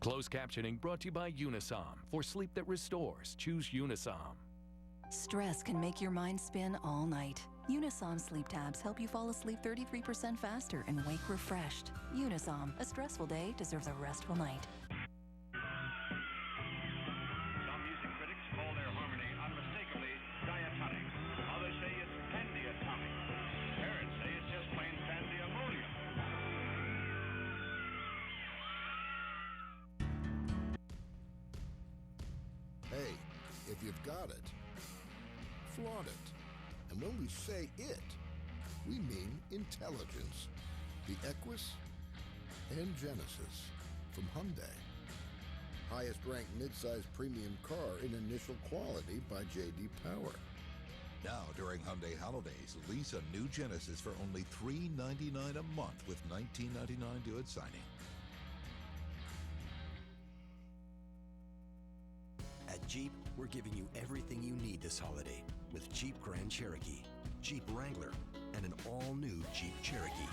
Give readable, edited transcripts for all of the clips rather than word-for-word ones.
Closed captioning brought to you by Unisom. For sleep that restores, choose Unisom. Stress can make your mind spin all night. Unisom sleep tabs help you fall asleep 33% faster and wake refreshed. Unisom, a stressful day deserves a restful night. Some music critics call their harmony unmistakably diatonic. Others say it's pandiatonic. Parents say it's just plain pandemonium. Hey, if you've got it, flaunt it. And when we say it, we mean intelligence. The Equus and Genesis from Hyundai. Highest ranked midsize premium car in initial quality by J.D. Power. Now, during Hyundai holidays, lease a new Genesis for only $399 a month with $19.99 due at signing. At Jeep, we're giving you everything you need this holiday with Jeep Grand Cherokee, Jeep Wrangler, and an all-new Jeep Cherokee.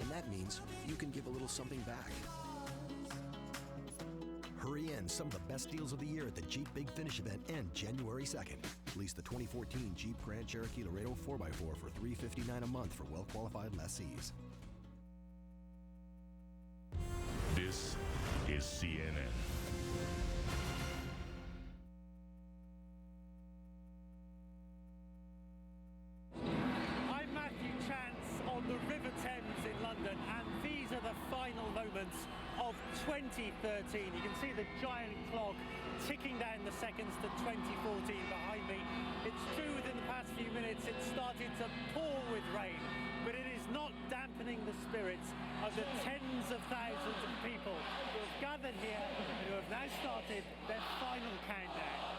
And that means you can give a little something back. Hurry in. Some of the best deals of the year at the Jeep Big Finish event end January 2nd. Lease the 2014 Jeep Grand Cherokee Laredo 4x4 for $359 a month for well-qualified lessees. This is CNN. I'm Matthew Chance on the River Thames in London, and these are the final moments of 2013. You can see the giant clock ticking down the seconds to 2014 behind me. It's true within the past few minutes it started to pour with rain, but it is not dampening the spirits of the tens of thousands of people who have gathered here and who have now started their final countdown.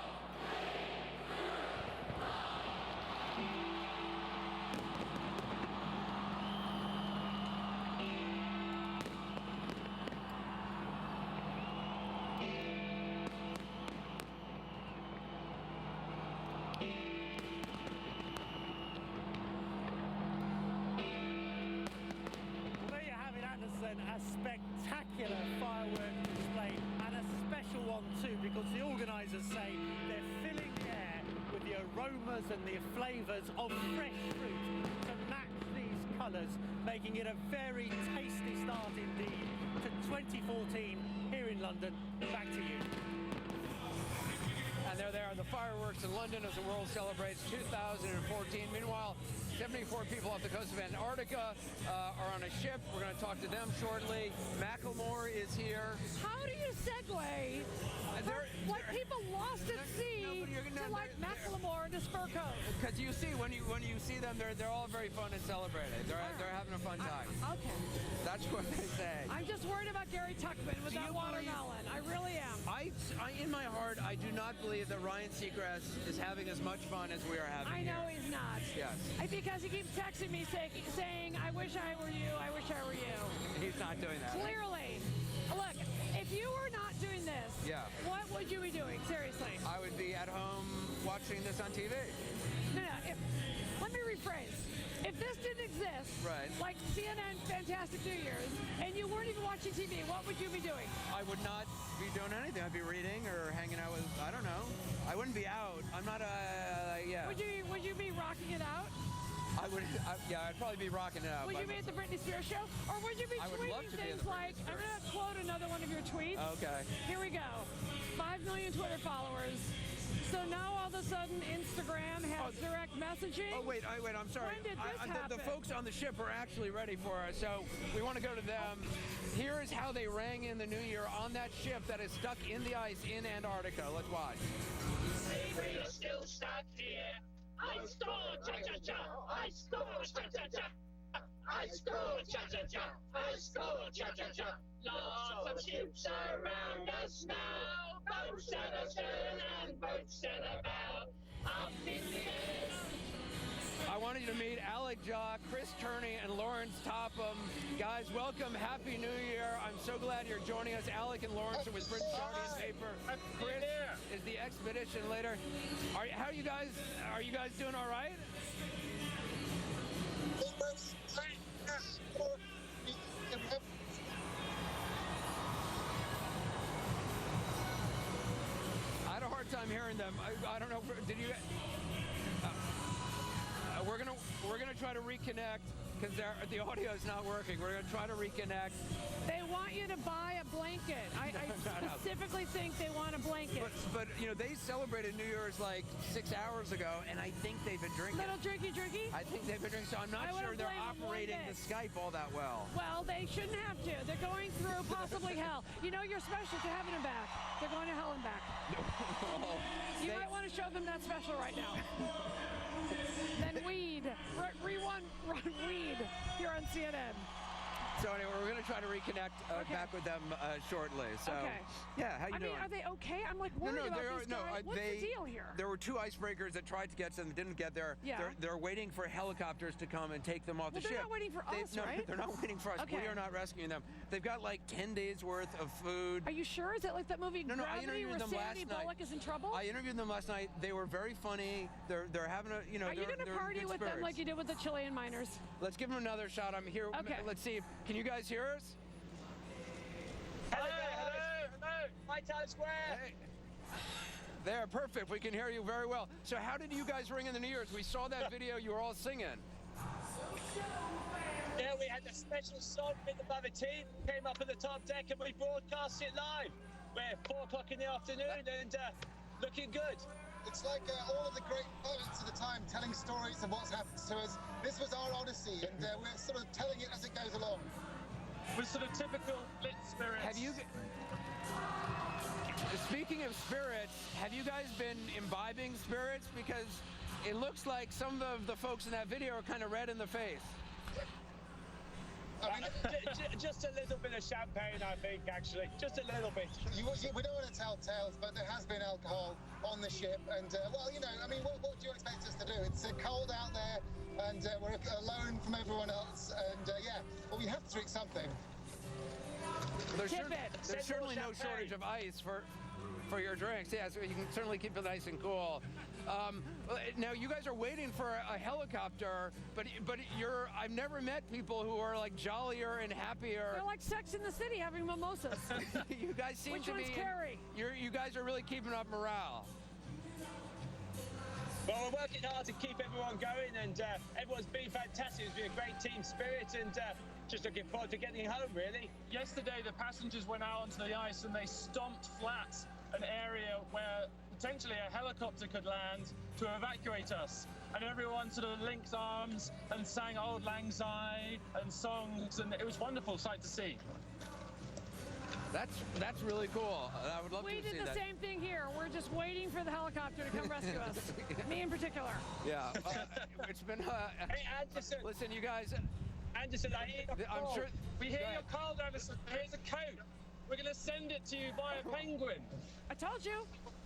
A spectacular firework display, and a special one too, because the organisers say they're filling the air with the aromas and the flavours of fresh fruit to match these colours, making it a very tasty start indeed to 2014 here in London. Back to you. And there they are, the fireworks in London as the world celebrates 2014. Meanwhile, 74 people off the coast of Antarctica are on a ship. We're going to talk to them shortly. Macklemore is here. How do you segue from people lost at sea to like Macklemore in his fur coat? Because you see, when you see them, they're all very fun and celebrated. They're having a fun time. Okay. That's what they say. I'm just worried about Gary Tuchman with that watermelon. I really am. I, in my heart, I do not believe that Ryan Seacrest is having as much fun as we are having. I know he's not. Yes. Because he keeps texting me saying, I wish I were you, I wish I were you. He's not doing that. Clearly. Look, if you were not doing this, what would you be doing? Seriously. I would be at home watching this on TV. No. Let me rephrase. If this didn't exist, like CNN Fantastic New Year's, and you weren't even watching TV, what would you be doing? I would not be doing anything. I'd be reading or hanging out with, I don't know. I wouldn't be out. I'm not Would you be rocking it out? I'd probably be rocking it out. Would you be at the Britney Spears show? Or would you be tweeting things like, I'm going to quote another one of your tweets. Okay. Here we go. 5 million Twitter followers. So now all of a sudden Instagram has direct messaging. Oh, wait, I'm sorry. When did this happen? The folks on the ship are actually ready for us, so we want to go to them. Here is how they rang in the new year on that ship that is stuck in the ice in Antarctica. Let's watch. Say we're still stuck here. I score, cha-cha-cha. I score, cha-cha-cha. I score, cha-cha-cha. I score, cha-cha-cha. Lots of ships around us now. Boats at astern and boats at about. Up in the air. I wanted you to meet Alec Jaw, Chris Turney, and Lawrence Topham. Guys, welcome. Happy New Year. I'm so glad you're joining us. Alec and Lawrence are with British Guardian paper. Chris is the expedition leader. How are you guys? Are you guys doing all right? I'm hearing them. I don't know. Did you? We're gonna try to reconnect because the audio is not working. We're gonna try to reconnect. They want you to buy a blanket. I specifically think they want a blanket. But you know, they celebrated New Year's like 6 hours ago, and I think they've been drinking. Little drinky. I think they've been drinking, so I'm not sure they're operating the Skype all that well. Well, they shouldn't have to. They're going through possibly hell. You know, you're special to heaven and back. They're going to hell and back. You might want to show them that special right now. Then weed. Run weed here on CNN. So anyway, we're going to try to reconnect back with them shortly. So, yeah, how you doing? Are they okay? I'm like worried about these guys. What's the deal here? There were 2 icebreakers that tried to get to them, didn't get there. Yeah. They're waiting for helicopters to come and take them off the ship. They're not waiting for us, right? They're not waiting for us. Okay. We are not rescuing them. They've got like 10 days worth of food. Are you sure? Is it like that movie Gravity I interviewed where them Sandy last night. Bullock is in trouble? I interviewed them last night. They were very funny. They're having a, Are you going to party with them like you did with the Chilean miners? Let's give them another shot. I'm here. Okay. Let's see. Can you guys hear us? Hello. My Times Square. Hey. There, perfect. We can hear you very well. So how did you guys ring in the New Year's? We saw that video. You were all singing. Yeah, we had a special song with the Mother team. Came up at the top deck and we broadcast it live. We're 4 o'clock in the afternoon and looking good. It's like all of the great poets of the time telling stories of what's happened to us. This was our odyssey, and we're sort of telling it as it goes along. We're sort of typical lit spirits. Have you? Speaking of spirits, have you guys been imbibing spirits? Because it looks like some of the folks in that video are kind of red in the face. Just a little bit of champagne, I think, actually. Just a little bit. We don't want to tell tales, but there has been alcohol on the ship. And, well, you know, I mean, what do you expect us to do? It's cold out there, and we're alone from everyone else. And, yeah, well, we have to drink something. There's certainly no shortage of ice for your drinks. Yeah, so you can certainly keep it nice and cool. Now you guys are waiting for a helicopter, but I've never met people who are like jollier and happier. They're like Sex in the City having mimosas. You guys seem Which to one's be. Carrie? You guys are really keeping up morale. Well, we're working hard to keep everyone going, and everyone's been fantastic. It's been a great team spirit, and just looking forward to getting home, really. Yesterday, the passengers went out onto the ice and they stomped flat an area where potentially a helicopter could land to evacuate us. And everyone sort of linked arms and sang Auld Lang Syne and songs, and it was a wonderful sight to see. That's really cool. I would love to see that. We did the same thing here. We're just waiting for the helicopter to come rescue us. Me in particular. Yeah. It's been. Hey, Anderson. Listen, you guys. Anderson, I hear your call. I'm sure. We hear your call, Anderson. Here's a coat. We're going to send it to you via Penguin. I told you.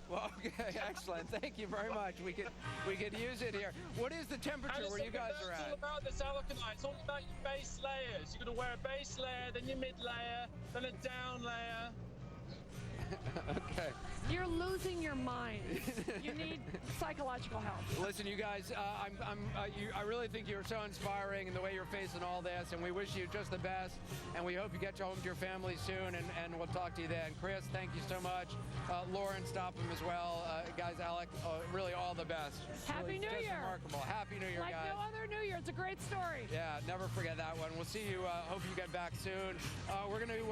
Well, okay, excellent. Thank you very much. We could use it here. What is the temperature where you guys are at? It's all about this alkaline. It's all about your base layers. You're going to wear a base layer, then your mid layer, then a down layer. Okay. You're losing your mind. You need psychological help. Listen, you guys, I really think you're so inspiring in the way you're facing all this, and we wish you just the best, and we hope you get home to your family soon, and we'll talk to you then. Chris, thank you so much. Lauren, stop him as well. Guys, Alec, really all the best. Happy New Year. Remarkable. Happy New Year, like guys. Like no other New Year. It's a great story. Yeah, never forget that one. We'll see you. Hope you get back soon. We're going to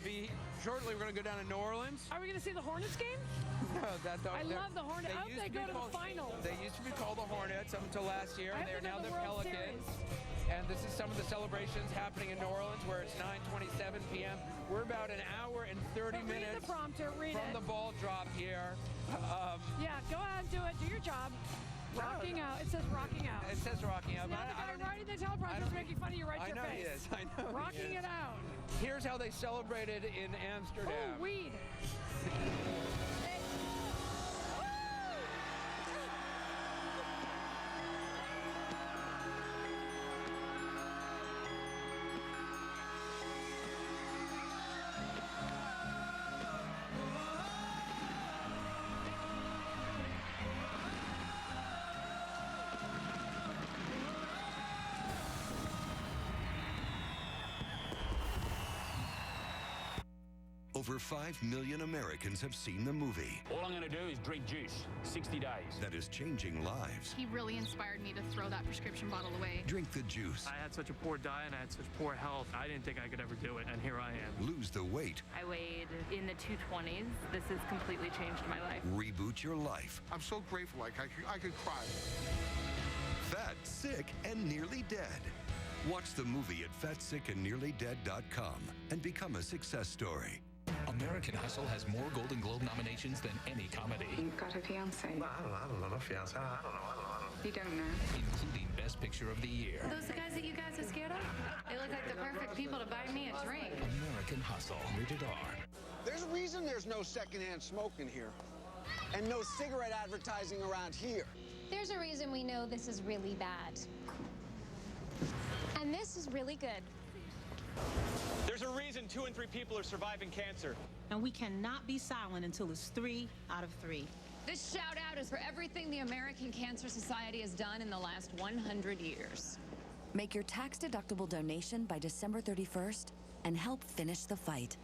be, shortly, we're going to go down to New Orleans. Are we going to see the Hornets game? No, I love the Hornets. I hope they go to the finals. They used to be called the Hornets up until last year. They are now the Pelicans. Series. And this is some of the celebrations happening in New Orleans, where it's 9:27 p.m. We're about an hour and 30 minutes the prompter, from the ball drop here. Yeah, go ahead and do it. Do your job. Rocking out. It says rocking out. It says rocking out. Now the guy writing the teleprompter is making fun of you right to your face. I know he is. I know Rocking it out. Here's how they celebrated in Amsterdam. Oh, weed. Over 5 million Americans have seen the movie. All I'm going to do is drink juice. 60 days. That is changing lives. He really inspired me to throw that prescription bottle away. Drink the juice. I had such a poor diet and I had such poor health. I didn't think I could ever do it, and here I am. Lose the weight. I weighed in the 220s. This has completely changed my life. Reboot your life. I'm so grateful, like I could cry. Fat, Sick, and Nearly Dead. Watch the movie at fatsickandnearlydead.com and become a success story. American Hustle has more Golden Globe nominations than any comedy. You've got a fiancé. I don't know, fiancé. I don't know. You don't know. Including Best Picture of the Year. Those the guys that you guys are scared of? They look like the perfect people to buy me a drink. American Hustle, rated R. There's a reason there's no secondhand smoke in here. And no cigarette advertising around here. There's a reason we know this is really bad. And this is really good. There's a reason 2 in 3 people are surviving cancer. And we cannot be silent until it's 3 out of 3. This shout out is for everything the American Cancer Society has done in the last 100 years. Make your tax-deductible donation by December 31st and help finish the fight.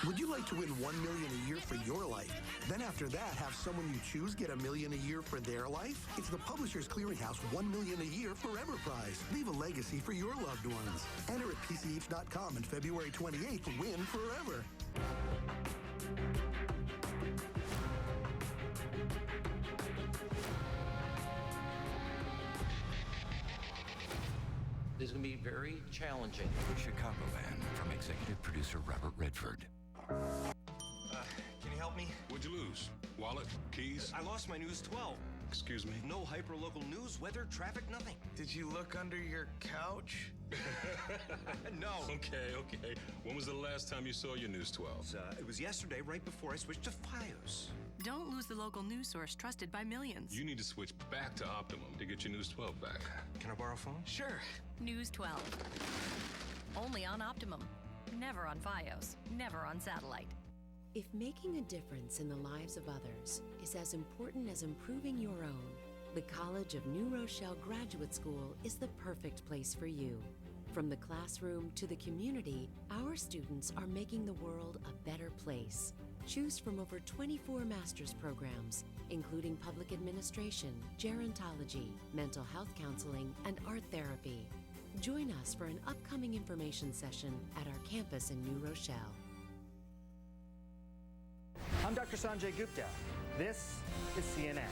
Would you like to win $1 million a year for your life? Then after that, have someone you choose get $1 million a year for their life? It's the Publishers Clearinghouse $1 million a year forever prize. Leave a legacy for your loved ones. Enter at PCH.com and February 28th to win forever. This is going to be very challenging. Chicagoland from executive producer Robert Redford. Can you help me? What'd you lose? Wallet? Keys? I lost my News 12. Excuse me? No hyper-local news, weather, traffic, nothing. Did you look under your couch? No. Okay. When was the last time you saw your News 12? It was yesterday, right before I switched to Fios. Don't lose the local news source trusted by millions. You need to switch back to Optimum to get your News 12 back. Can I borrow a phone? Sure. News 12. Only on Optimum. Never on Fios. Never on satellite. If making a difference in the lives of others is as important as improving your own, the College of New Rochelle Graduate School is the perfect place for you. From the classroom to the community, our students are making the world a better place. Choose from over 24 master's programs, including public administration, gerontology, mental health counseling, and art therapy. Join us for an upcoming information session at our campus in New Rochelle. I'm Dr. Sanjay Gupta. This is CNN.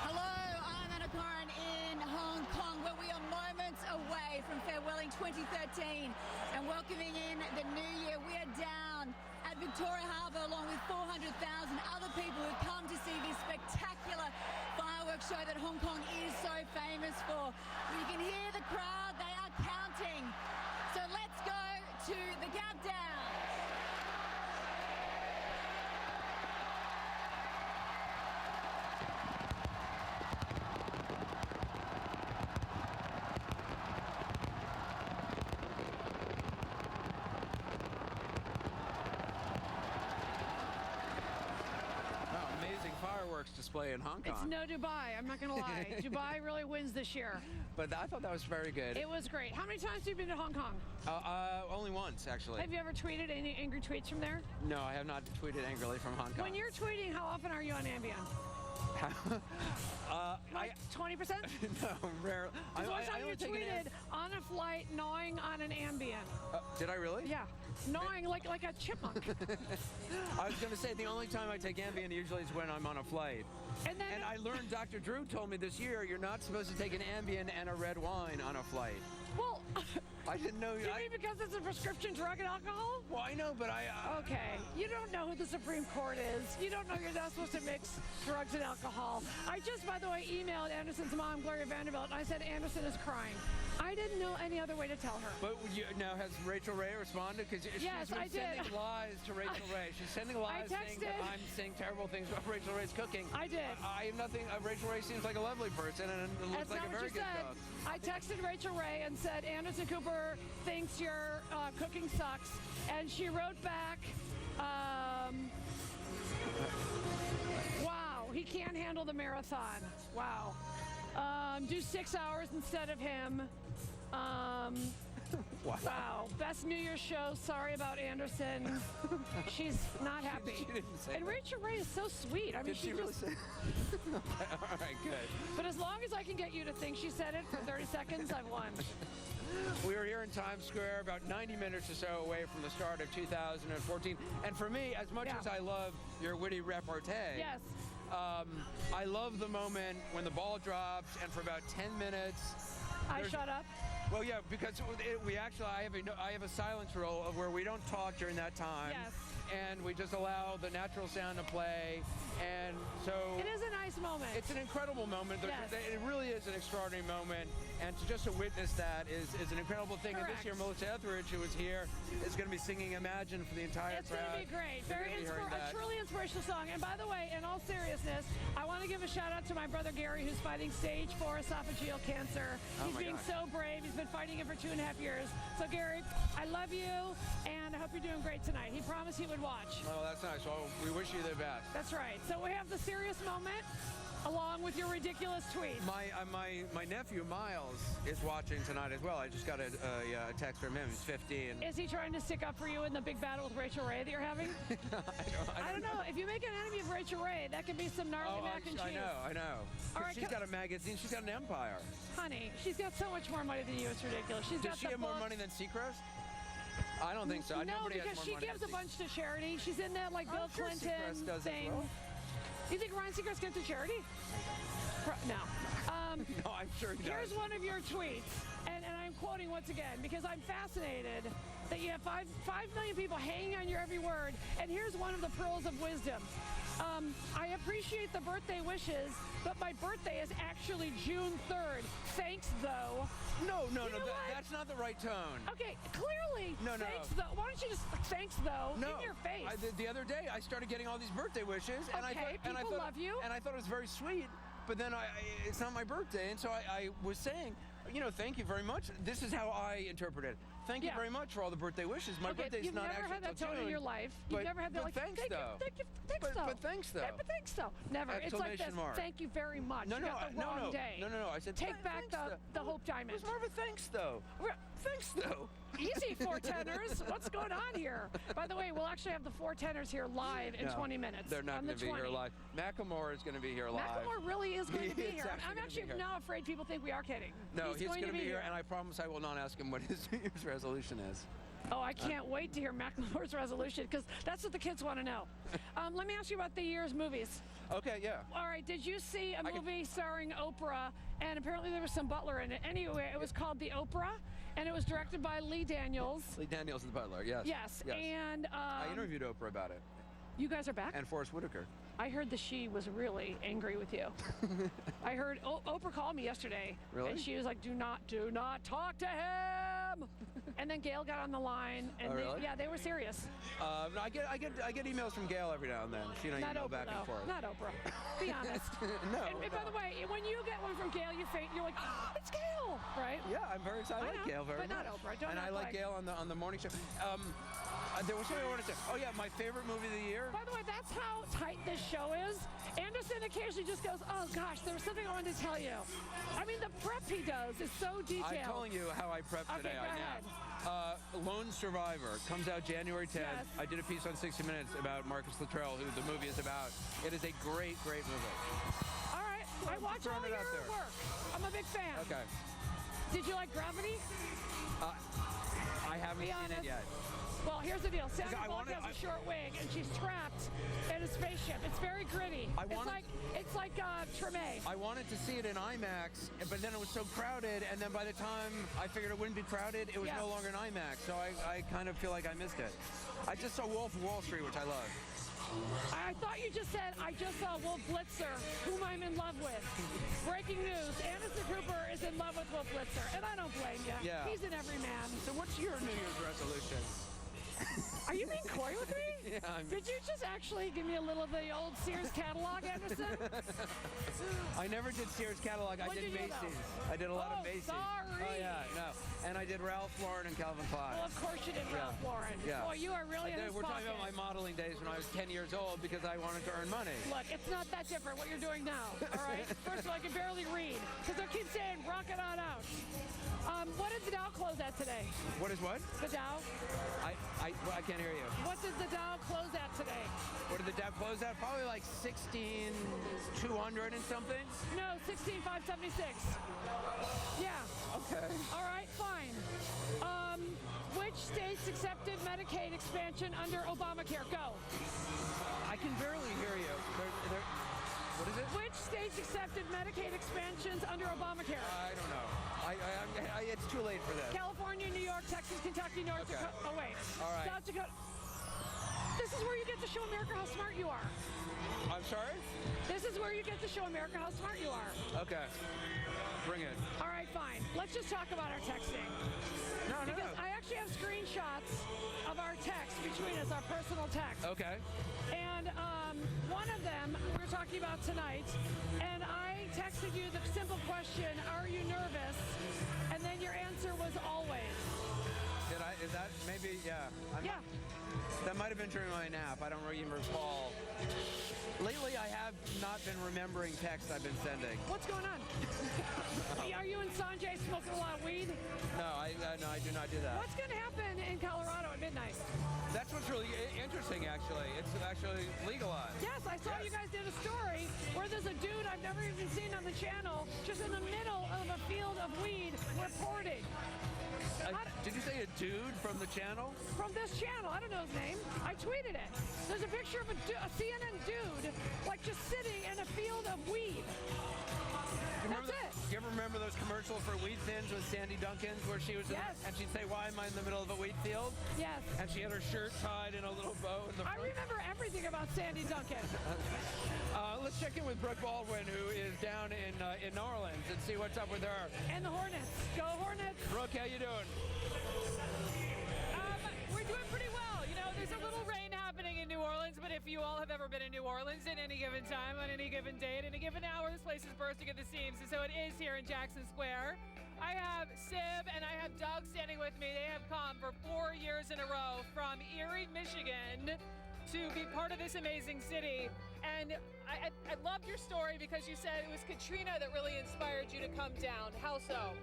Hello, I'm Anna Corin in Hong Kong, where we are moments away from farewelling 2013 and welcoming in the new year. We are down at Victoria Harbour along with 400,000 other people who come to see this spectacular fireworks show that Hong Kong is so famous for. You can hear the crowd, they are counting. So let's go to the countdown. Amazing fireworks display in Hong Kong. It's no Dubai, I'm not going to lie. Dubai really wins this year. But I thought that was very good. It was great. How many times have you been to Hong Kong? Only once, actually. Have you ever tweeted any angry tweets from there? No, I have not tweeted angrily from Hong Kong. When you're tweeting, how often are you on Ambien? Like 20%? No, rarely. One time you only take an tweeted on a flight, gnawing on an Ambien. Did I really? Yeah, gnawing like a chipmunk. I was going to say the only time I take Ambien usually is when I'm on a flight. And I learned, Dr. Drew told me this year, you're not supposed to take an Ambien and a red wine on a flight. Well, I didn't know. You mean because it's a prescription drug and alcohol? Well, I know, but Okay, you don't know who the Supreme Court is. You don't know you're not supposed to mix drugs and alcohol. I just, by the way, emailed Anderson's mom, Gloria Vanderbilt, and I said Anderson is crying. I didn't know any other way to tell her. But now has Rachel Ray responded? Because yes, she's been I did. sending lies to Rachel Ray. She's sending lies saying that I'm saying terrible things about Rachel Ray's cooking. I did. I have nothing. Rachel Ray seems like a lovely person and looks like a very good cook. I texted Rachel Ray and said, Anderson Cooper thinks your cooking sucks. And she wrote back, wow, he can't handle the marathon. Wow. Do 6 hours instead of him. Wow. Best New Year's show. Sorry about Anderson. She's not happy. She didn't say and that. Rachel Ray is so sweet. I mean, Did she really just... say? All right, good. But as long as I can get you to think she said it for 30 seconds, I've won. We are here in Times Square, about 90 minutes or so away from the start of 2014. And for me, as much as I love your witty repartee, yes. I love the moment when the ball drops, and for about 10 minutes, I shut up. Well, yeah, because I have a silence rule of where we don't talk during that time. Yes. And we just allow the natural sound to play. And so it is a nice moment. It's an incredible moment. Yes. It really is an extraordinary moment. And to witness that is an incredible thing. Correct. And this year, Melissa Etheridge, who is here, is going to be singing Imagine for the entire It's crowd. going to be great. A truly inspirational song. And by the way, in all seriousness, I want to give a shout out to my brother Gary, who's fighting stage 4 esophageal cancer. He's being so brave. He's been fighting it for 2.5 years. So Gary, I love you, and I hope you're doing great tonight. He promised he would watch. Oh, that's nice. Well, we wish you the best. That's right. So we have the serious moment, along with your ridiculous tweet. My nephew Miles is watching tonight as well. I just got a text from him. He's 15. Is he trying to stick up for you in the big battle with Rachel Ray that you're having? I don't know. If you make an enemy of Rachel Ray, that could be some gnarly mac and cheese. I know. All right, she's got a magazine. She's got an empire. Honey, she's got so much more money than you. It's ridiculous. Does she have more money than Seacrest? I don't think so. No, Nobody because has she more money gives a bunch to charity. She's in that like Bill Clinton Seacrest does thing. as well. You think Ryan Seacrest gets to charity? No. No, I'm sure he does. Here's one of your tweets, and I'm quoting once again because I'm fascinated that you have 5 million people hanging on your every word. And here's one of the pearls of wisdom. I appreciate the birthday wishes, but my birthday is actually June 3rd. Thanks, though. No, that's not the right tone. Okay, clearly. No. Thanks, though. Why don't you just thanks, though, in your face? The other day, I started getting all these birthday wishes, and I thought, love you. And I thought it was very sweet. But then it's not my birthday, and so I was saying, thank you very much. This is how I interpret it. Thank you very much for all the birthday wishes. My birthday's not actually You've never had that tone in your life. You've never had that like, thanks, though. Thanks, though. But thanks, though. But thanks, though. Never. It's like this. Thank you very much. No, you got the wrong day. No. I said take back the Hope Diamond. It was more of a thanks, though. Thanks, though. Easy, 4 tenors. What's going on here? By the way, we'll actually have the 4 tenors here live in 20 minutes. They're not going to be here live. Macklemore is going to be here live. Macklemore really is going to be here. I'm actually now afraid people think we are kidding. No, he's going to be here, and I promise I will not ask him what his New Year's resolution is. Oh, I can't wait to hear Macklemore's resolution, because that's what the kids want to know. Let me ask you about the year's movies. Okay, yeah. All right, did you see a movie starring Oprah, and apparently there was some Butler in it. Anyway, it was called The Oprah, and it was directed by Lee Daniels. Lee Daniels, the Butler, yes. Yes, and... I interviewed Oprah about it. You guys are back? And Forrest Whitaker. I heard that she was really angry with you. I heard Oprah called me yesterday. Really? And she was like, do not talk to him. And then Gail got on the line, and really? they were serious. No, I get emails from Gail every now and then. You Not know, Oprah, back and forth. Not Oprah. Be honest. No. And by the way, when you get one from Gail, you're like, oh, it's Gail, right? Yeah, I'm very excited. I like Gail very much. But not Oprah. Don't and I like Gail on the morning show. There was something I wanted to say. Oh yeah, my favorite movie of the year. By the way, that's how tight this show is. Anderson occasionally just goes, oh gosh, there was something I wanted to tell you. I mean, the prep he does is so detailed. I'm telling you how I prepped today. Okay, go ahead. Lone Survivor comes out January 10th. Yes. I did a piece on 60 Minutes about Marcus Luttrell, who the movie is about. It is a great, great movie. All right, I watch all your work. I'm a big fan. Okay. Did you like Gravity? I haven't seen it yet. Well, here's the deal. Sandra Bullock has a short wig, and she's trapped in a spaceship. It's very gritty. It's like Treme. I wanted to see it in IMAX, but then it was so crowded, and then by the time I figured it wouldn't be crowded, it was no longer in IMAX, so I kind of feel like I missed it. I just saw Wolf of Wall Street, which I love. I thought you just said, I just saw Wolf Blitzer, whom I'm in love with. Breaking news, Anderson Cooper is in love with Wolf Blitzer, and I don't blame you. Yeah. He's an everyman. So what's your New Year's resolution? Are you being coy with me? Yeah, Did you just actually give me a little of the old Sears catalog, Anderson? I never did Sears catalog. I did Macy's. I did a lot of Macy's. Sorry. Oh, yeah, no. And I did Ralph Lauren and Calvin Klein. Well, of course you did Ralph Lauren. Yeah. Boy, you are really in his We're talking pocket. about my modeling days when I was 10 years old because I wanted to earn money. Look, it's not that different what you're doing now, all right? First of all, I can barely read because they keep saying, rock it on out. What did the Dow close at today? What is what? The Dow. I can't hear you. What did the Dow close at today? What did the Dow close at? Probably like 16,200 and something. No, 16,576. Yeah. Okay. All right, fine. Which states accepted Medicaid expansion under Obamacare? Go. I can barely hear you. What is it? Which states accepted Medicaid expansions under Obamacare? I don't know. It's too late for this. California, New York, Texas, Kentucky, North Dakota. Oh, wait. All right. South Dakota. This is where you get to show America how smart you are. I'm sorry? This is where you get to show America how smart you are. Okay. Bring it. All right, fine. Let's just talk about our texting. No. I actually have screenshots of our text between us, our personal text. Okay. And one of them we were talking about tonight, and I texted you the simple question, are you nervous? And then your answer was always. Did I? Is that maybe? Yeah. Yeah. That might have been during my nap. I don't even recall. Lately, I have not been remembering texts I've been sending. What's going on? Are you and Sanjay smoking a lot of weed? No, I do not do that. What's going to happen in Colorado at midnight? That's what's really interesting, actually. It's actually legalized. Yes, I saw you guys did a story where there's a dude I've never even seen on the channel just in the middle of a field of weed reporting. Did you say a dude from the channel? From this channel. I don't know his name. I tweeted it. There's a picture of a CNN dude, like just sitting in a field of weed. That's it. You ever remember those commercials for Weed Thins with Sandy Dunkins where she was Yes. and she'd say, why am I in the middle of a wheat field? Yes. And she had her shirt tied in a little bow in the front. I remember everything about Sandy Duncan. Let's check in with Brooke Baldwin, who is down in New Orleans, and see what's up with her. And the Hornets. Go Hornets. Brooke, how you doing? We're doing pretty well. You know, there's a little rain happening in New Orleans, but if you all have ever been in New Orleans at any given time, on any given day, at any given hour, this place is bursting at the seams, and so it is here in Jackson Square. I have Sib and I have Doug standing with me. They have come for 4 years in a row from Erie, Michigan, to be part of this amazing city. And I loved your story because you said it was Katrina that really inspired you to come down. How so?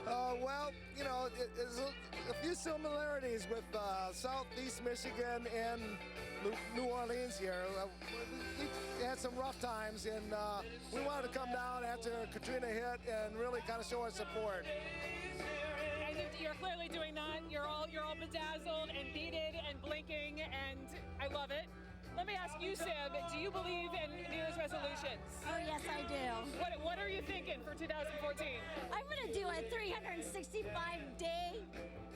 Well, you know, there's a few similarities with Southeast Michigan and New Orleans here. We had some rough times, and we wanted to come down after Katrina hit and really kind of show our support. And you're clearly doing that. You're all bedazzled and beaded and blinking, and I love it. Let me ask you, Sib, do you believe in New Year's resolutions? Oh, yes, I do. What are you thinking for 2014? I'm going to do a 365-day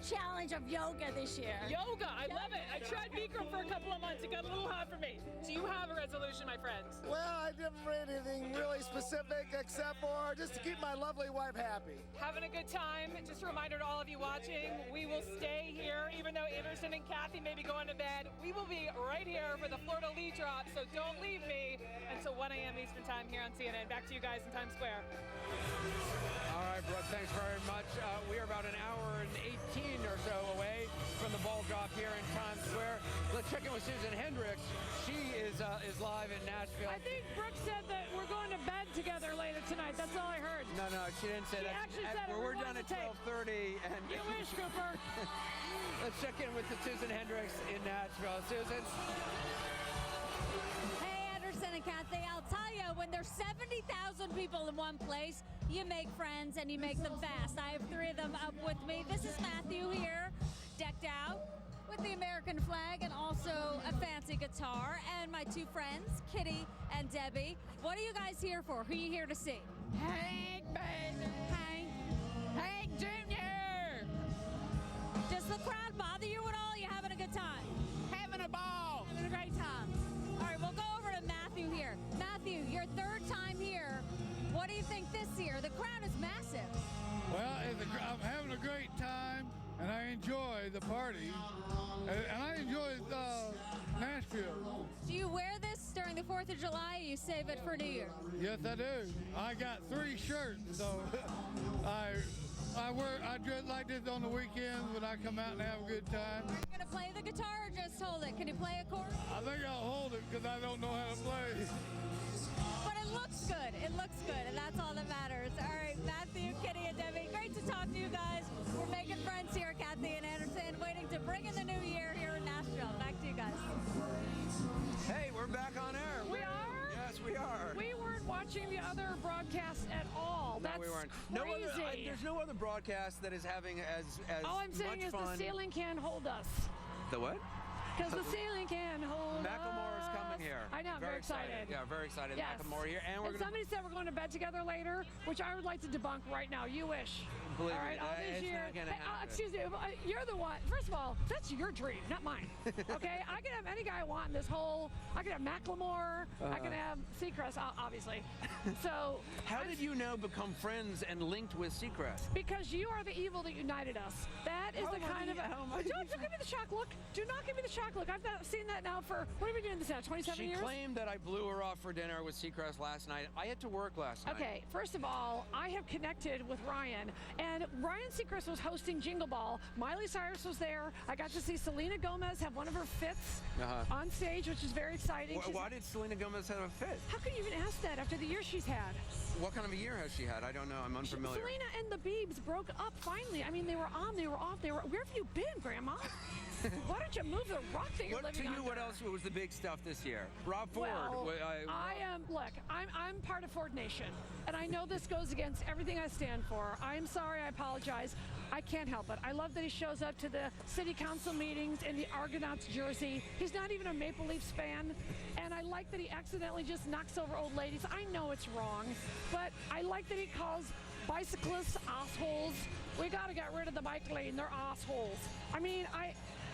challenge of yoga this year. Yoga, I love it. I tried Bikram for a couple of months. It got a little hot for me. Do you have a resolution, my friends? Well, I didn't read anything really specific except for just to keep my lovely wife happy. Having a good time. Just a reminder to all of you watching, we will stay here even though Anderson and Cathy may be going to bed. We will be right here for the Fleur-de-Lis drop, so don't leave me until 1 a.m. Eastern time here on CNN. Back to you guys in Times Square. All right, Brooke, thanks very much. We are about an hour and 18 or so away from the ball drop here in Times Square. Let's check in with Susan Hendricks. She is live in Nashville. I think Brooke said that we're going to bed together later tonight. That's all I heard. No, she didn't say She that. actually said it. We're done at 12:30. And you wish, Cooper. Let's check in with the Susan Hendricks in Nashville. Susan? Hey, Anderson and Cathy, I'll tell you, when there's 70,000 people in one place, you make friends and you make them fast. I have 3 of them up with me. This is Matthew here, decked out with the American flag and also a fancy guitar. And my 2 friends, Kitty and Debbie. What are you guys here for? Who are you here to see? Hank, baby. Hank Jr. Does the crowd bother you at all? You having a good time? Having a ball. Having a great time. All right, we'll go over to Matthew here. Matthew, your 3rd time here. What do you think this year? The crowd is massive. Well, I'm having a great time, and I enjoy the party, and I enjoy Nashville. Do you wear this during the 4th of July, or you save it for New Year? Yes, I do. I got 3 shirts, so I dress like this on the weekends when I come out and have a good time. Are you going to play the guitar or just hold it? Can you play a chord? I think I'll hold it because I don't know how to play. But it looks good. It looks good, and that's all that matters. All right, Matthew, Kitty, and Debbie, great to talk to you guys. We're watching the other broadcasts at all. No, That's we weren't. crazy. There's no other broadcast that is having as all I'm saying much is fun. the ceiling can't hold us. The what? Because the ceiling can hold Macklemore is coming here. I know, I'm very excited. Yeah, very excited. Yes. Macklemore here, and we're going somebody said we're going to bed together later, which I would like to debunk right now. You wish. Believe all me, right, all these it's years. not gonna happen. Excuse me, you're the one. First of all, that's your dream, not mine. Okay, I can have any guy I want in this whole. I can have Macklemore. I can have Seacrest, obviously. So. How did you become friends and linked with Seacrest? Because you are the evil that united us. That is the kind of. Don't give me the shock look. Do not give me the shock look. I've seen that now for. What have we been doing this now? 27 years. She claimed that I blew her off for dinner with Seacrest last night. I had to work last night. Okay, first of all, I have connected with Ryan, and Ryan Seacrest was hosting Jingle Ball. Miley Cyrus was there. I got to see Selena Gomez have one of her fits on stage, which is very exciting. Why did Selena Gomez have a fit? How can you even ask that after the year she's had? What kind of a year has she had? I don't know. I'm unfamiliar. Selena and the Biebs broke up finally. I mean, they were on, they were off, they were. Where have you been, Grandma? Why don't you move the rock that you're living under? What else was the big stuff this year? Rob Ford. Well, I am. Look, I'm part of Ford Nation, and I know this goes against everything I stand for. I'm sorry. I apologize. I can't help it. I love that he shows up to the city council meetings in the Argonauts jersey. He's not even a Maple Leafs fan, and I like that he accidentally just knocks over old ladies. I know it's wrong, but I like that he calls bicyclists assholes. We got to get rid of the bike lane. They're assholes. I mean,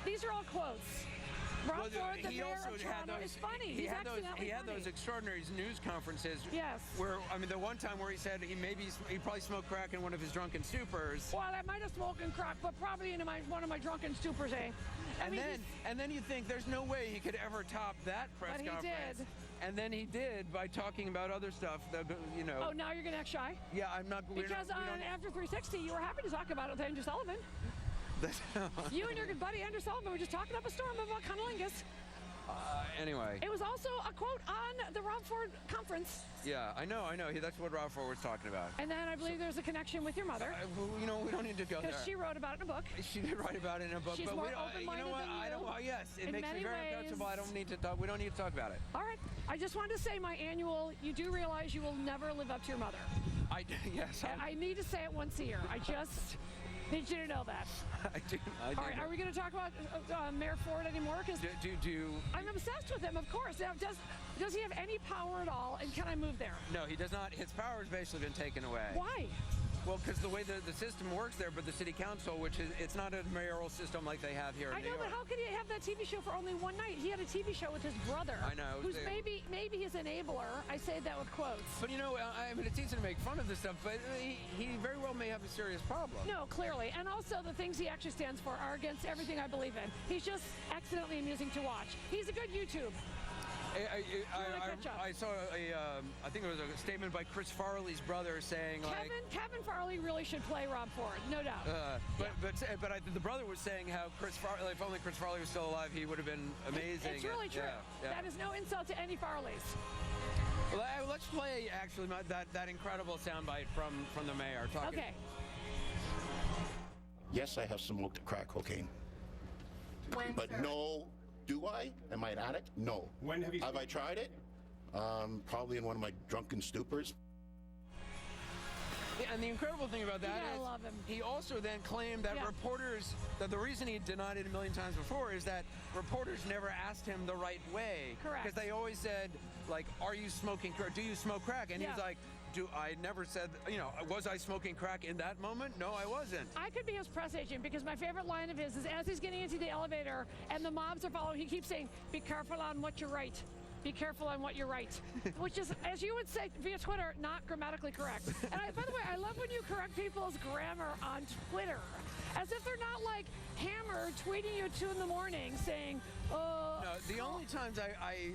these are all quotes. Rob Ford, the mayor of Toronto, is funny. He had those extraordinary news conferences. Yes. Where the one time where he said he probably smoked crack in one of his drunken stupors. Well, I might have smoked crack, but probably in one of my drunken stupors, eh? And then you think there's no way he could ever top that press conference. But he did. And then he did by talking about other stuff. Oh, now you're gonna act shy? Yeah, I'm not. Because after 360, you were happy to talk about it with Andrew Sullivan. You and your good buddy Andrew Sullivan were just talking up a storm about cunnilingus. Anyway. It was also a quote on the Rob Ford conference. Yeah, I know. That's what Rob Ford was talking about. And then I believe there's a connection with your mother. We don't need to go there. Because she wrote about it in a book. She did write about it in a book. She's but more open-minded than you. I don't. Yes, it makes me very uncomfortable. I don't need to talk. We don't need to talk about it. All right. I just wanted to say my annual. You do realize you will never live up to your mother. Yes. I need to say it once a year. I just need you to know that. I do. All right. Are we going to talk about Mayor Ford anymore? Because I'm obsessed with him, of course. Now, does he have any power at all? And can I move there? No, he does not. His power has basically been taken away. Why? Well, because the way the system works there, but the city council, it's not a mayoral system like they have here in New York. But how could he have that TV show for only one night? He had a TV show with his brother. I know. Who's maybe his enabler. I say that with quotes. But I mean, it's easy to make fun of this stuff, but he very well may have a serious problem. No, clearly. And also the things he actually stands for are against everything I believe in. He's just accidentally amusing to watch. He's a good YouTube. I saw I think it was a statement by Chris Farley's brother saying Kevin Farley really should play Rob Ford, no doubt. But the brother was saying how if only Chris Farley was still alive, he would have been amazing. It's really true. Yeah. That is no insult to any Farleys. Well, let's play actually that incredible soundbite from the mayor talking. Okay. Yes, I have smoked crack cocaine. But no. Do I? Am I an addict? No. When have I tried it? Probably in one of my drunken stupors. Yeah, and the incredible thing about that is love him. He also then claimed that that the reason he denied it a million times before is that reporters never asked him the right way. Correct. Because they always said, like, are you smoking crack? Do you smoke crack? And he was like, I never said, was I smoking crack in that moment? No, I wasn't. I could be his press agent because my favorite line of his is as he's getting into the elevator and the mobs are following, he keeps saying, be careful on what you write. Be careful on what you write. Which is, as you would say via Twitter, not grammatically correct. And by the way, I love when you correct people's grammar on Twitter. As if they're not like Hammer tweeting you at 2 a.m. saying, oh. No, the only times I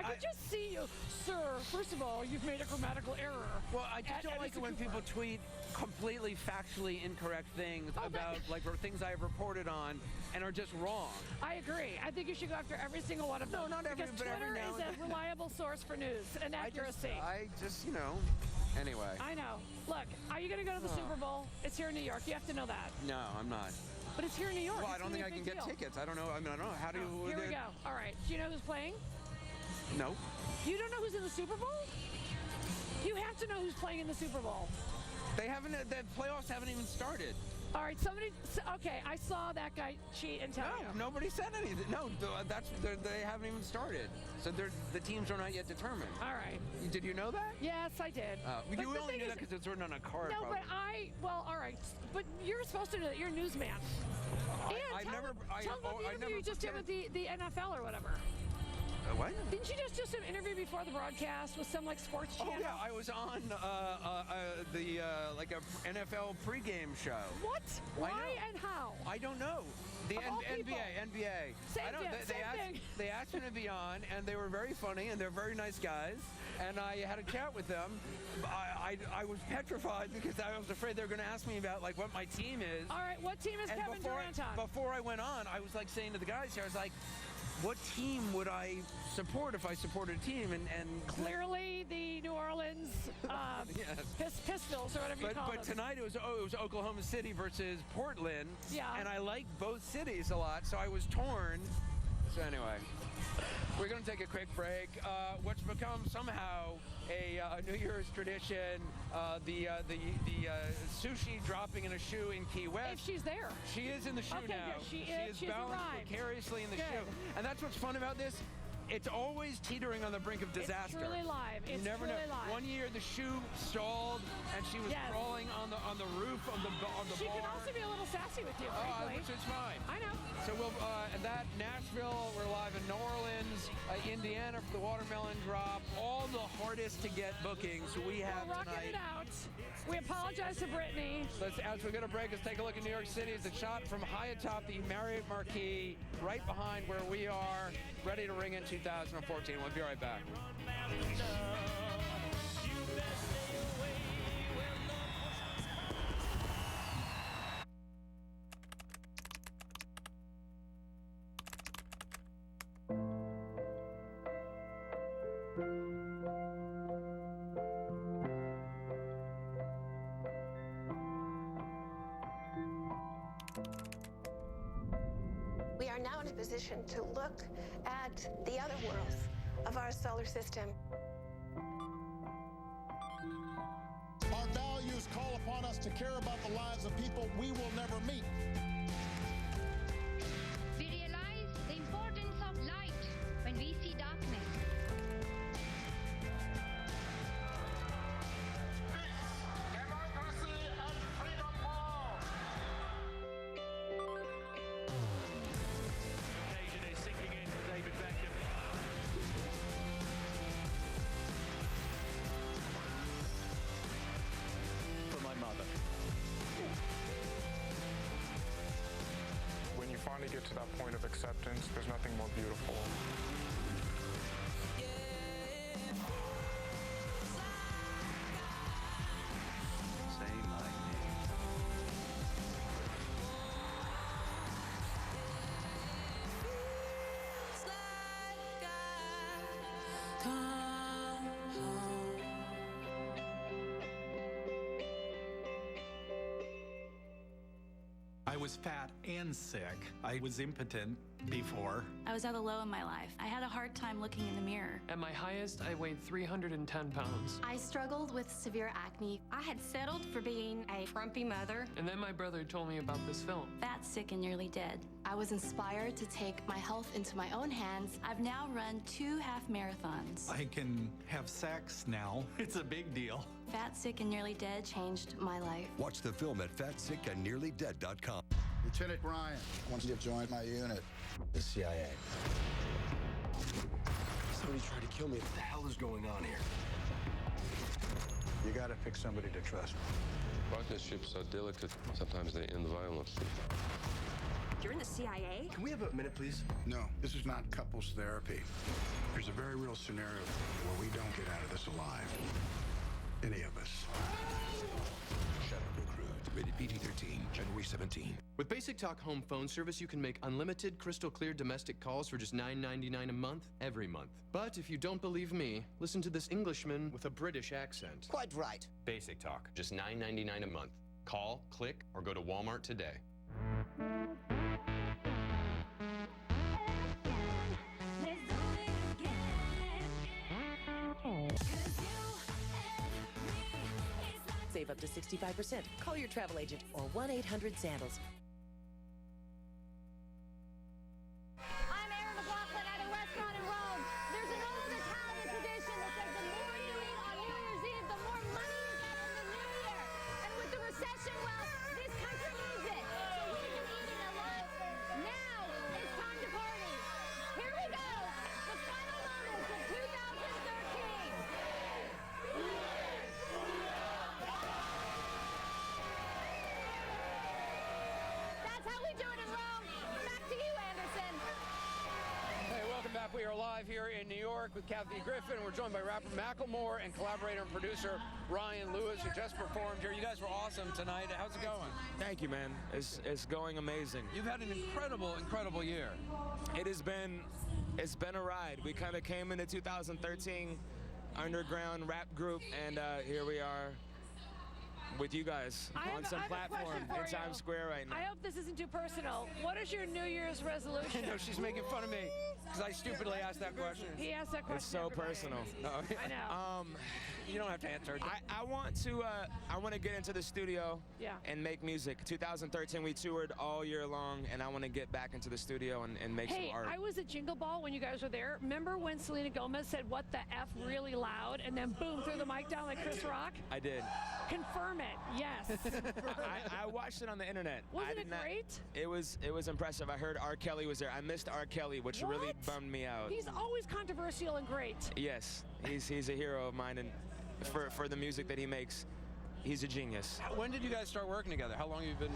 could just see you, sir. First of all, you've made a grammatical error. Well, I just don't like it when people tweet completely factually incorrect things about things I have reported on and are just wrong. I agree. I think you should go after every single one of them. No, not every, because but Twitter every now is and a reliable source for news and accuracy. I just anyway. I know. Look, are you going to go to the Super Bowl? It's here in New York. You have to know that. No, I'm not. But it's here in New York. Well, I don't think I can get tickets. I don't know. How do you? Here we go. All right. Do you know who's playing? No. You don't know who's in the Super Bowl? You have to know who's playing in the Super Bowl. They haven't. The playoffs haven't even started. All right, okay, I saw that guy cheat and tell you. No, nobody said anything. No, they haven't even started. So the teams are not yet determined. All right. Did you know that? Yes, I did. You only knew that because it's written on a card. No, probably. but all right. But you're supposed to know that. You're a newsman. Tell about the interview you just did with the NFL or whatever. What? Didn't you just do some interview before the broadcast with some sports channel? Oh yeah, I was on the a NFL pregame show. What? Why and how? I don't know. The NBA. They asked me to be on, and they were very funny, and they're very nice guys. And I had a chat with them. I was petrified because I was afraid they were going to ask me about what my team is. All right, what team is Kevin Durant on? Before I went on, I was saying to the guys here, I was like, what team would I support if I supported a team? And clearly the New Orleans Pistols or whatever you call them. But tonight it was Oklahoma City versus Portland. Yeah. And I like both cities a lot, so I was torn. So anyway, we're going to take a quick break. What's become somehow a New Year's tradition, the sushi dropping in a shoe in Key West. If she's there. She is in the shoe now. Yes, she is. She's balanced precariously in the shoe. And that's what's fun about this. It's always teetering on the brink of disaster. It's truly live. You never know. Live. One year the shoe stalled and she was crawling on the roof of the bar. She can also be a little sassy with you, which is fine. I know. So we'll Nashville, we're live in New Orleans, Indiana for the watermelon drop. All the hardest to get bookings we have tonight. We're rocking it out. We apologize to Brittany. As we go to break, let's take a look at New York City. It's a shot from high atop the Marriott Marquis, right behind where we are, ready to ring in 2014. We'll be right back. We are now in a position to look at the other worlds of our solar system. Our values call upon us to care about the lives of people we will never meet. We realize the importance of light when we see darkness. Democracy and freedom for all. Occasion is sinking in for David Beckham. For my mother. When you finally get to that point of acceptance, there's nothing more beautiful. Say my name. I was fat and sick. I was impotent before. I was at a low in my life. I had a hard time looking in the mirror. At my highest, I weighed 310 pounds. I struggled with severe acne. I had settled for being a frumpy mother. And then my brother told me about this film. Fat, Sick, and Nearly Dead. I was inspired to take my health into my own hands. I've now run 2 half marathons. I can have sex now. It's a big deal. Fat, Sick, and Nearly Dead changed my life. Watch the film at fatsickandnearlydead.com. Lieutenant Ryan wants you to join my unit. The CIA. Somebody tried to kill me. What the hell is going on here? You gotta pick somebody to trust. Partnerships are delicate. Sometimes they end violently. You're in the CIA? Can we have a minute, please? No, this is not couples therapy. There's a very real scenario where we don't get out of this alive. Any of us. Shadow Recruit. Rated PG-13. January 17. With Basic Talk Home phone service, you can make unlimited, crystal clear domestic calls for just $9.99 a month, every month. But if you don't believe me, listen to this Englishman with a British accent. Quite right. Basic Talk, just $9.99 a month. Call, click, or go to Walmart today. save up to 65%. Call your travel agent or 1-800-SANDALS. I'm Erin McLaughlin at a restaurant in Rome. There's an old Italian tradition that says the more you eat on New Year's Eve, the more money you get in the new year. And with the recession, well, this country needs it. So we've been eating a lot. Now it's time to party. Here we go. The final moments of 2013. That's how we do it in Rome. Back to you, Anderson. Hey, welcome back. We are live here in New York with Cathy Griffin. We're joined by rapper Macklemore and collaborator and producer Ryan Lewis, who just performed here. You guys were awesome tonight. How's it going? Thank you, man. It's going amazing. You've had an incredible year. It's been a ride. We kind of came into 2013 underground rap group, and here we are with you guys on some platform in Times Square right now. I hope this isn't too personal. What is your New Year's resolution? No, she's making fun of me because I stupidly asked that question. He asked that question. It's so personal. I know. You don't have to answer. I want to get into the studio and make music. 2013 we toured all year long, and I want to get back into the studio and make some art. I was at Jingle Ball when you guys were there. Remember when Selena Gomez said "What the F" really loud, and then boom, threw the mic down like Chris Rock? I did. Confirm it. Yes. I watched it on the internet. Wasn't it great? It was impressive. I heard R. Kelly was there. I missed R. Kelly, which really bummed me out. He's always controversial and great. Yes, he's a hero of mine, and for the music that he makes, he's a genius. When did you guys start working together? How long have you been?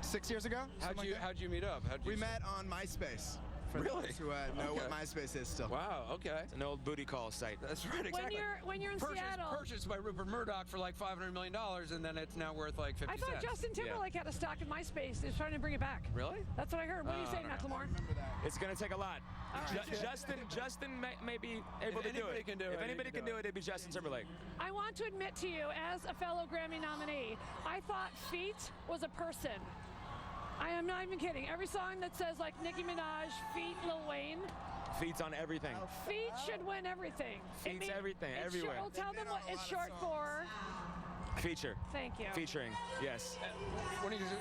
6 years ago. How'd you meet up? We met on MySpace. For Really? those who know what MySpace is still. Wow. Okay. It's an old booty call site. That's right. Exactly. When you're in Seattle. Purchased by Rupert Murdoch for like $500 million, and then it's now worth like 50 I thought cents. Justin Timberlake had a stock in MySpace. They're trying to bring it back. Really? That's what I heard. What do you say, Macklemore? It's gonna take a lot. Justin may be able to do it. If anybody can do it, it'd be Justin Timberlake. I want to admit to you, as a fellow Grammy nominee, I thought Feet was a person. I am not even kidding. Every song that says like Nicki Minaj, Feet, Lil Wayne. Feet's on everything. Feet should win everything. Feet's everything, everywhere. Well, tell them what it's short for. Feature. Thank you. Featuring, yes.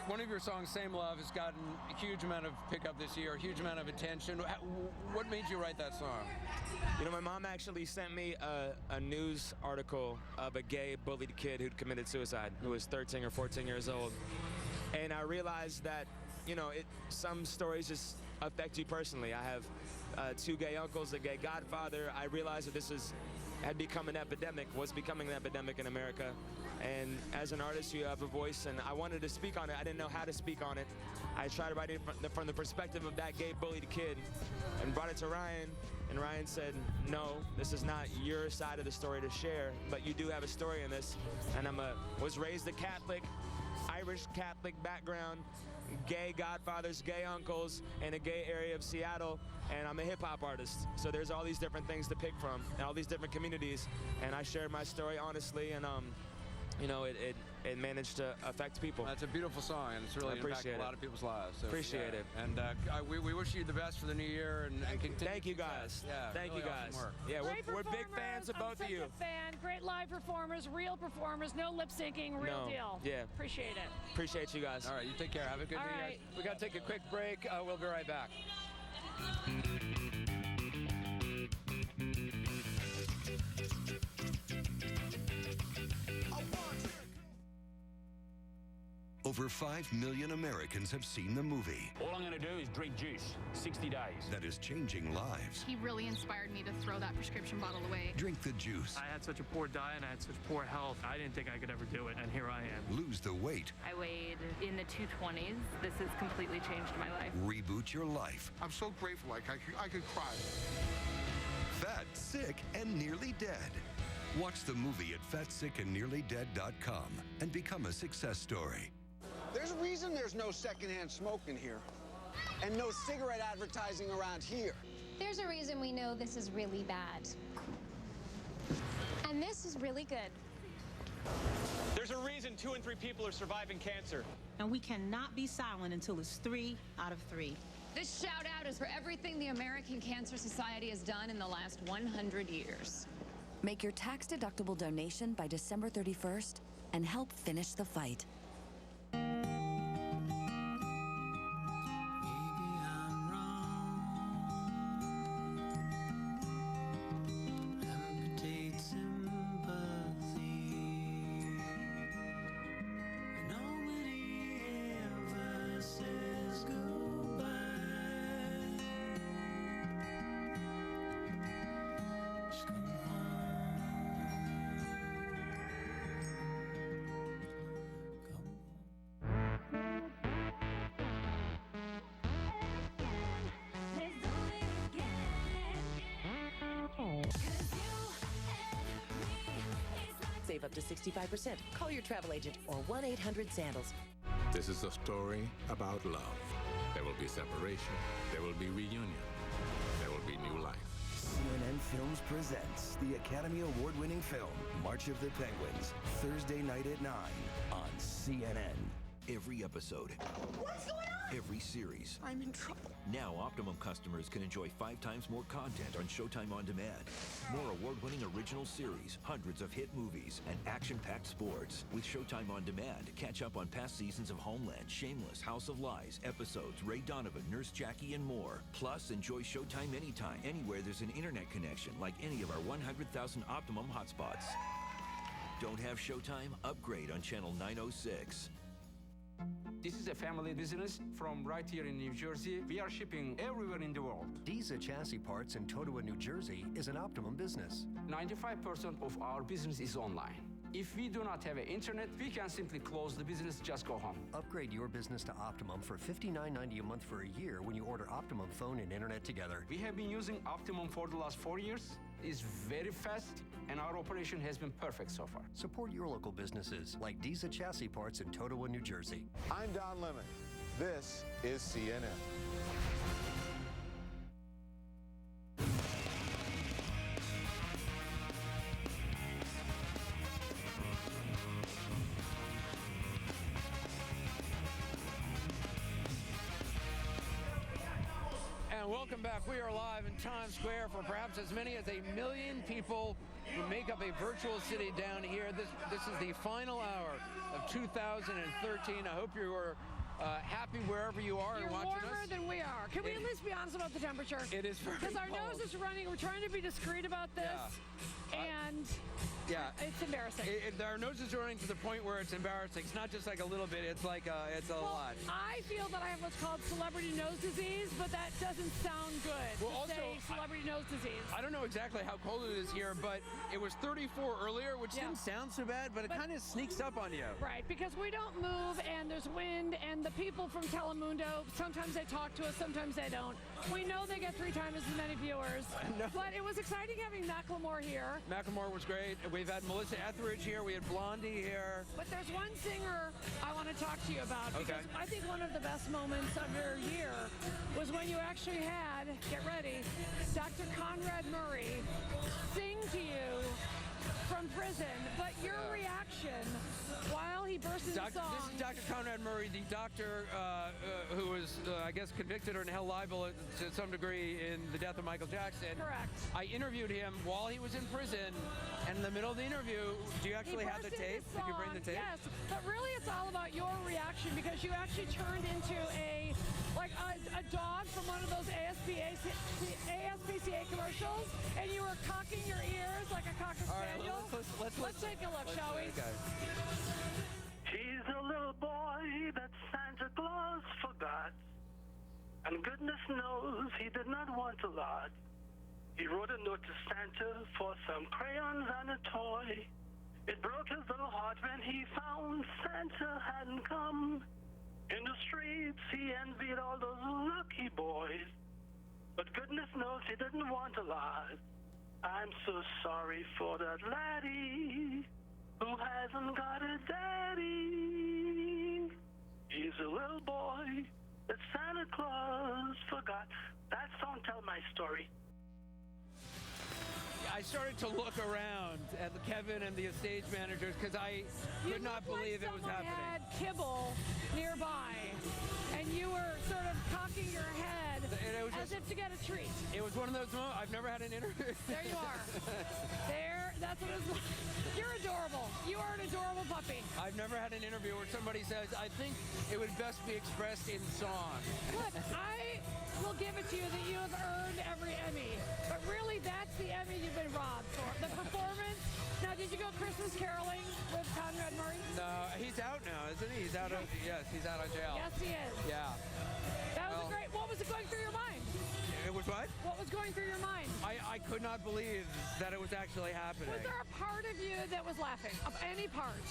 One of your songs, Same Love, has gotten a huge amount of pickup this year, a huge amount of attention. What made you write that song? You know, my mom actually sent me a news article of a gay bullied kid who'd committed suicide, who was 13 or 14 years old. And I realized that, you know, some stories just affect you personally. I have 2 gay uncles, a gay godfather. I realized that this had become an epidemic, was becoming an epidemic in America. And as an artist, you have a voice, and I wanted to speak on it. I didn't know how to speak on it. I tried to write it from the perspective of that gay bullied kid and brought it to Ryan. And Ryan said, no, this is not your side of the story to share, but you do have a story in this. And was raised a Catholic, Irish Catholic background, gay godfathers, gay uncles, in a gay area of Seattle, and I'm a hip-hop artist. So there's all these different things to pick from, and all these different communities, and I shared my story honestly, and you know, it managed to affect people. That's a beautiful song, and it's really impacted a lot of people's lives. So, appreciate it. And we wish you the best for the new year, and continue. Thank you guys. Yeah, thank really you guys. Awesome work. Yeah, we're big fans of both of you. I'm such a fan. Great live performers, real performers, no lip syncing, real deal. Yeah. Appreciate it. Appreciate you guys. All right, you take care. Have a good New Year. We got to take a quick break. We'll be right back. Over 5 million Americans have seen the movie. All I'm going to do is drink juice, 60 days. That is changing lives. He really inspired me to throw that prescription bottle away. Drink the juice. I had such a poor diet and I had such poor health. I didn't think I could ever do it, and here I am. Lose the weight. I weighed in the 220s. This has completely changed my life. Reboot your life. I'm so grateful, like I could cry. Fat, Sick, and Nearly Dead. Watch the movie at fatsickandnearlydead.com and become a success story. There's a reason there's no secondhand smoke in here and no cigarette advertising around here. There's a reason we know this is really bad. And this is really good. There's a reason 2 in 3 people are surviving cancer. And we cannot be silent until it's 3 out of 3. This shout out is for everything the American Cancer Society has done in the last 100 years. Make your tax-deductible donation by December 31st and help finish the fight. Save up to 65%. Call your travel agent or 1-800-SANDALS. This is a story about love. There will be separation. There will be reunion. There will be new life. CNN Films presents the Academy Award-winning film, March of the Penguins, Thursday night at 9 on CNN. Every episode. What's going on? Every series. I'm in trouble. Now Optimum customers can enjoy 5 times more content on Showtime On Demand. More award-winning original series, hundreds of hit movies, and action-packed sports. With Showtime On Demand, catch up on past seasons of Homeland, Shameless, House of Lies, episodes, Ray Donovan, Nurse Jackie, and more. Plus, enjoy Showtime anytime, anywhere there's an internet connection, like any of our 100,000 Optimum hotspots. Don't have Showtime? Upgrade on channel 906. This is a family business from right here in New Jersey. We are shipping everywhere in the world. Deeza Chassis Parts in Totowa, New Jersey is an Optimum business. 95% of our business is online. If we do not have an internet, we can simply close the business, just go home. Upgrade your business to Optimum for $59.90 a month for a year when you order Optimum phone and internet together. We have been using Optimum for the last 4 years. It's very fast, and our operation has been perfect so far. Support your local businesses like Deeza Chassis Parts in Totowa, New Jersey. I'm Don Lemon. This is CNN. And welcome back. We are live in Times Square for perhaps as many as 1 million people who make up a virtual city down here. This is the final hour of 2013. I hope you are happy wherever you are and watching us. You're warmer than we are. Can we at least be honest about the temperature? It is very Because our cold. nose is running. We're trying to be discreet about this. Yeah. And it's embarrassing. Our noses are running to the point where it's embarrassing. It's not just like a little bit. It's like it's a lot. I feel that I have what's called celebrity nose disease, but that doesn't sound good. Well, to say celebrity nose disease. I don't know exactly how cold it is here, but it was 34 earlier, which didn't sound so bad, but it kind of sneaks up on you. Right, because we don't move, and there's wind, and the people from Telemundo, sometimes they talk to us, sometimes they don't. We know they get 3 times as many viewers. But it was exciting having Macklemore here. Macklemore was great. We've had Melissa Etheridge here. We had Blondie here. But there's one singer I want to talk to you about. Because I think one of the best moments of your year was when you actually had, get ready, Dr. Conrad Murray sing to you from prison. But your reaction while he burst into song. This is Dr. Conrad Murray, the doctor who was, I guess, convicted or held liable to some degree in the death of Michael Jackson. Correct. I interviewed him while he was in prison, and in the middle of the interview, do you actually have the tape? Did you bring the tape? Yes, but really it's all about your reaction because you actually turned into a dog from one of those ASPCA commercials, and you were cocking your ears like a cocker spaniel. Let's take a look, shall we? He's a little boy that Santa Claus forgot, and goodness knows he did not want a lot. He wrote a note to Santa for some crayons and a toy. It broke his little heart when he found Santa hadn't come. In the streets, he envied all those lucky boys, but goodness knows he didn't want a lot. I'm so sorry for that laddie who hasn't got a daddy. He's a little boy that Santa Claus forgot. That song tells my story. I started to look around at Kevin and the stage managers because I could not believe it was happening. You had kibble nearby, and you were sort of cocking your head. And it was as if to get a treat. It was one of those moments. I've never had an interview. There you are. That's what it's like. You're adorable. You are an adorable puppy. I've never had an interview where somebody says, I think it would best be expressed in song. Look, I will give it to you that you have earned every Emmy. But really, that's the Emmy you've been robbed for. The performance. Now, did you go Christmas caroling with Conrad Murray? No, he's out now, isn't he? He's out of jail. Yes, he is. Yeah. That was great. What was it going through your mind? It was what? What was going through your mind? I could not believe that it was actually happening. Was there a part of you that was laughing? Of any part?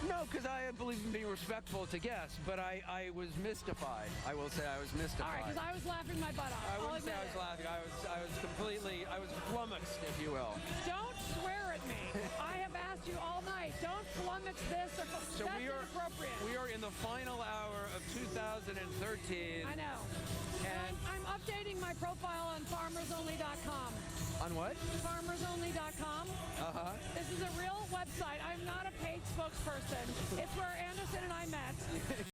No, because I believe in being respectful to guests, but I was mystified. I will say I was mystified. All right, because I was laughing my butt off. I wouldn't say I was laughing. I was flummoxed, if you will. Don't swear at me. I have asked you all night. Don't flummox this or So that's we are inappropriate. We are in the final hour of 2013. I know. And I'm updating my profile on farmersonly.com. On what? Farmersonly.com. Uh-huh. This is a real website. I'm not a paid spokesperson. It's where Anderson and I met.